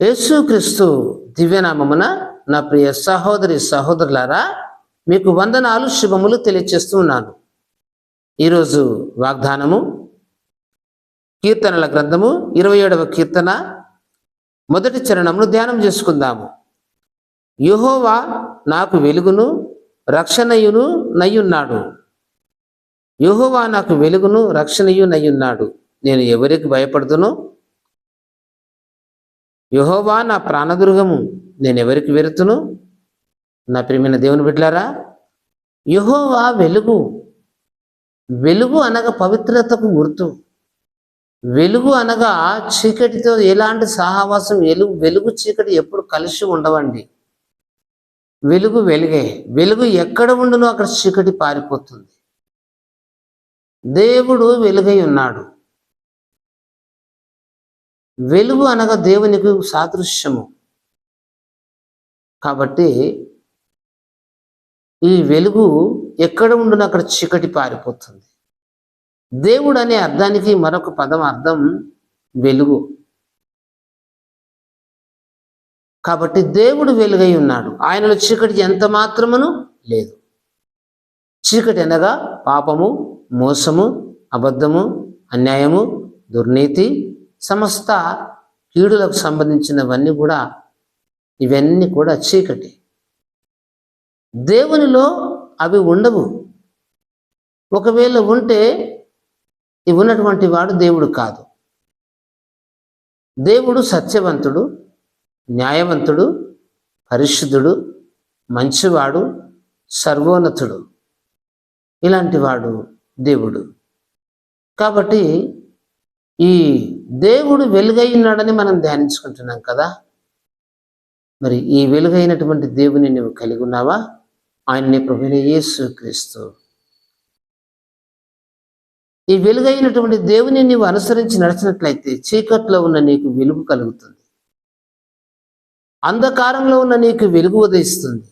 యేసుక్రీస్తు దివ్యనామమున నా ప్రియ సహోదరి సహోదరులారా, మీకు వందనాలు శుభములు తెలియచేస్తూ ఉన్నాను. ఈరోజు వాగ్దానము కీర్తనల గ్రంథము 27వ కీర్తన మొదటి చరణమును ధ్యానం చేసుకుందాము. యెహోవా నాకు వెలుగును రక్షణయును నయ్యున్నాడు. యెహోవా నాకు వెలుగును రక్షణయు నయ్యున్నాడు. నేను ఎవరికి భయపడుదును? యెహోవా నా ప్రాణదుర్గము, నేను ఎవరికి వెరుతును? నా ప్రియమైన దేవుని బిడ్డలారా, యెహోవా వెలుగు. వెలుగు అనగా పవిత్రతకు గుర్తు. వెలుగు అనగా చీకటితో ఎలాంటి సహవాసం. వెలుగు చీకటి ఎప్పుడు కలిసి ఉండవండి. వెలుగు వెలుగే. వెలుగు ఎక్కడ ఉండునో అక్కడ చీకటి పారిపోతుంది. దేవుడు వెలుగై ఉన్నాడు. వెలుగు అనగా దేవునికి సాదృశ్యము. కాబట్టి ఈ వెలుగు ఎక్కడ ఉండునో అక్కడ చీకటి పారిపోతుంది. దేవుడు అనే అర్థానికి మరొక పదం అర్థం వెలుగు. కాబట్టి దేవుడు వెలుగై ఉన్నాడు. ఆయనలో చీకటి ఎంత మాత్రమును లేదు. చీకటి అనగా పాపము, మోసము, అబద్ధము, అన్యాయము, దుర్నీతి, సమస్త కీడులకు సంబంధించినవన్నీ కూడా, ఇవన్నీ కూడా చీకటి. దేవునిలో అవి ఉండవు. ఒకవేళ ఉంటే ఇవి ఉన్నటువంటి వాడు దేవుడు కాదు. దేవుడు సత్యవంతుడు, న్యాయవంతుడు, పరిశుద్ధుడు, మంచివాడు, సర్వోన్నతుడు. ఇలాంటి వాడు దేవుడు. కాబట్టి ఈ దేవుడు వెలుగై ఉన్నాడని మనం ధ్యానించుకుంటున్నాం కదా. మరి ఈ వెలుగైనటువంటి దేవుని నువ్వు కలిగి ఉన్నావా? ఆయన్ని ప్రభువైన యేసుక్రీస్తు. ఈ వెలుగైనటువంటి దేవుని నీవు అనుసరించి నడిచినట్లయితే చీకట్లో ఉన్న నీకు వెలుగు కలుగుతుంది. అంధకారంలో ఉన్న నీకు వెలుగు ఉదయిస్తుంది.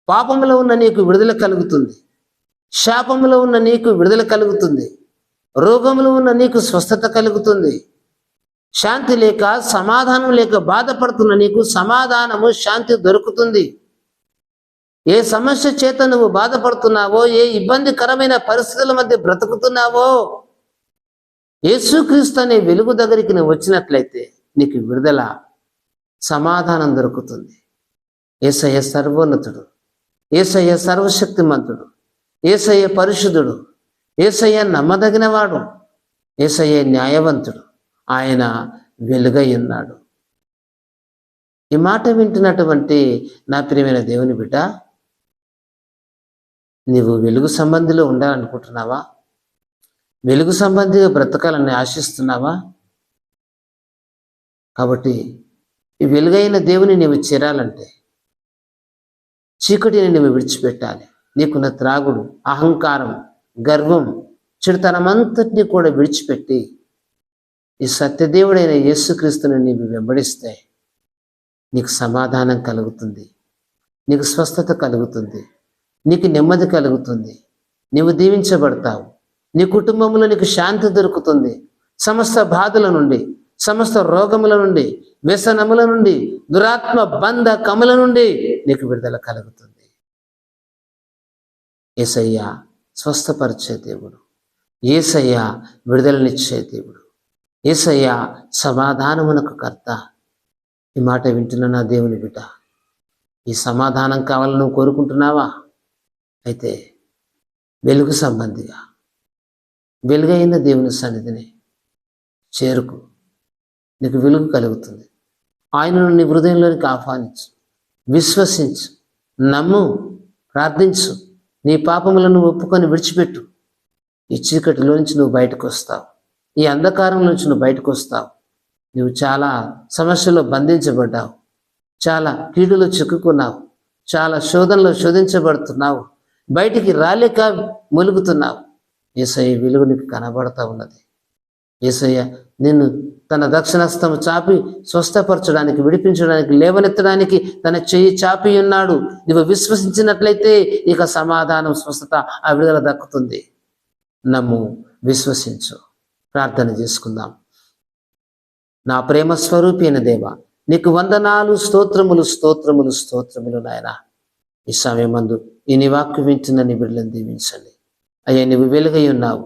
పాపంలో ఉన్న నీకు విడుదల కలుగుతుంది. శాపంలో ఉన్న నీకు విడుదల కలుగుతుంది. రోగంలో ఉన్న నీకు స్వస్థత కలుగుతుంది. శాంతి లేక, సమాధానం లేక బాధపడుతున్న నీకు సమాధానము, శాంతి దొరుకుతుంది. ఏ సమస్య చేత నువ్వు బాధపడుతున్నావో, ఏ ఇబ్బందికరమైన పరిస్థితుల మధ్య బ్రతుకుతున్నావో, యేసుక్రీస్తు అనే వెలుగు దగ్గరికి నువ్వు వచ్చినట్లయితే నీకు విడుదల, సమాధానం దొరుకుతుంది. యేసయ్య సర్వోన్నతుడు, యేసయ్య సర్వశక్తిమంతుడు, యేసయ్య పరిశుద్ధుడు, యేసయ్య నమ్మదగినవాడు, యేసయ్య న్యాయవంతుడు. ఆయన వెలుగై ఉన్నాడు. ఈ మాట వింటున్నటువంటి నా ప్రియమైన దేవుని బిడ్డ, నీవు వెలుగు సంబంధిలో ఉండాలనుకుంటున్నావా? వెలుగు సంబంధిగా బ్రతకాలని ఆశిస్తున్నావా? కాబట్టి ఈ వెలుగైన దేవుని నీవు చేరాలంటే చీకటిని నీవు విడిచిపెట్టాలి. నీకున్న త్రాగుడు, అహంకారం, గర్వం, చెడుతనమంతటినీ కూడా విడిచిపెట్టి ఈ సత్యదేవుడైన యేసుక్రీస్తుని నీవు వెంబడిస్తే నీకు సమాధానం కలుగుతుంది, నీకు స్వస్థత కలుగుతుంది, నీకు నెమ్మది కలుగుతుంది, నీవు దీవించబడతావు. నీ కుటుంబంలో నీకు శాంతి దొరుకుతుంది. సమస్త బాధల నుండి, సమస్త రోగముల నుండి, వ్యసనముల నుండి, దురాత్మ బంధ కముల నుండి నీకు విడుదల కలుగుతుంది. యేసయ్య స్వస్థపరిచే దేవుడు, యేసయ్య విడుదలనిచ్చే దేవుడు, యేసయ్య సమాధానమునకు కర్త. ఈ మాట వింటున్న నా దేవుని బిడ్డ, ఈ సమాధానం కావాలని నువ్వు కోరుకుంటున్నావా? అయితే వెలుగు సంబంధిగా వెలుగైన దేవుని సన్నిధిని చేరుకు. నీకు వెలుగు కలుగుతుంది. ఆయనను నీ హృదయంలోనికి ఆహ్వానించు, విశ్వసించు, నమ్ము, ప్రార్థించు. నీ పాపములను ఒప్పుకొని విడిచిపెట్టు. ఈ చీకటిలో నుంచి నువ్వు బయటకు వస్తావు. ఈ అంధకారం నుంచి నువ్వు బయటకు వస్తావు. నువ్వు చాలా సమస్యలో బంధించబడ్డావు, చాలా కీడులో చిక్కుకున్నావు, చాలా శోధనలో శోధించబడుతున్నావు, బయటికి రాలేక ములుగుతున్నావు. యేసయ్య వెలుగు నీకు కనబడతా ఉన్నది. యేసయ్య నిన్ను తన దక్షిణస్తము చాపి స్వస్థపరచడానికి, విడిపించడానికి, లేవనెత్తడానికి తన చెయ్యి చాపి ఉన్నాడు. నువ్వు విశ్వసించినట్లయితే ఇక సమాధానం, స్వస్థత, ఆ విడుదల దక్కుతుంది. నమ్ము, విశ్వసించు. ప్రార్థన చేసుకుందాం. నా ప్రేమ స్వరూపి అయిన దేవ, నీకు వందనాలు, స్తోత్రములు స్తోత్రములు స్తోత్రములు నాయన. ఈ సమయమందు ఈ నీ వాక్కు వింటున్న నీ బిడ్డలను దీవించండి అయ్యా. నువ్వు వెలుగై ఉన్నావు,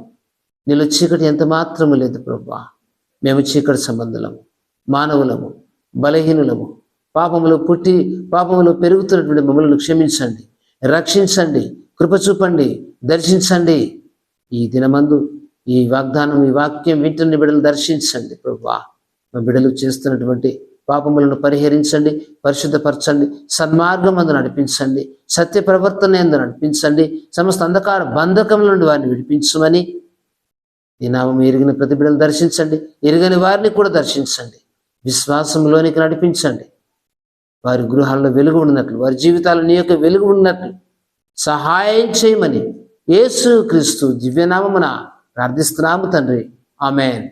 నీలో చీకటి ఎంత మాత్రము లేదు ప్రభువా. మేము చీకటి సంబంధులము, మానవులము, బలహీనులము, పాపములో పుట్టి పాపములో పెరుగుతున్నటువంటి మమ్మల్ని క్షమించండి, రక్షించండి, కృప చూపండి, దర్శించండి. ఈ దినమందు ఈ వాగ్దానం, ఈ వాక్యం వింటున్న బిడ్డలు దర్శించండి ప్రభువా. మా బిడ్డలు చేస్తున్నటువంటి పాపములను పరిహరించండి, పరిశుద్ధపరచండి, సన్మార్గం అందు నడిపించండి, సత్య ప్రవర్తన ఎందు నడిపించండి, సమస్త అంధకార బంధకముల నుండి వారిని విడిపించమని ఈ నామం ఎరిగిన ప్రతి బిడ్డలు దర్శించండి, ఎరగని వారిని కూడా దర్శించండి, విశ్వాసంలోనికి నడిపించండి. వారి గృహాల్లో వెలుగు ఉన్నట్లు, వారి జీవితాల్లో నీ యొక్క వెలుగు ఉన్నట్లు సహాయం చేయమని యేసు క్రీస్తు దివ్యనామమున ప్రార్థిస్తున్నాము తండ్రి. ఆమేన్.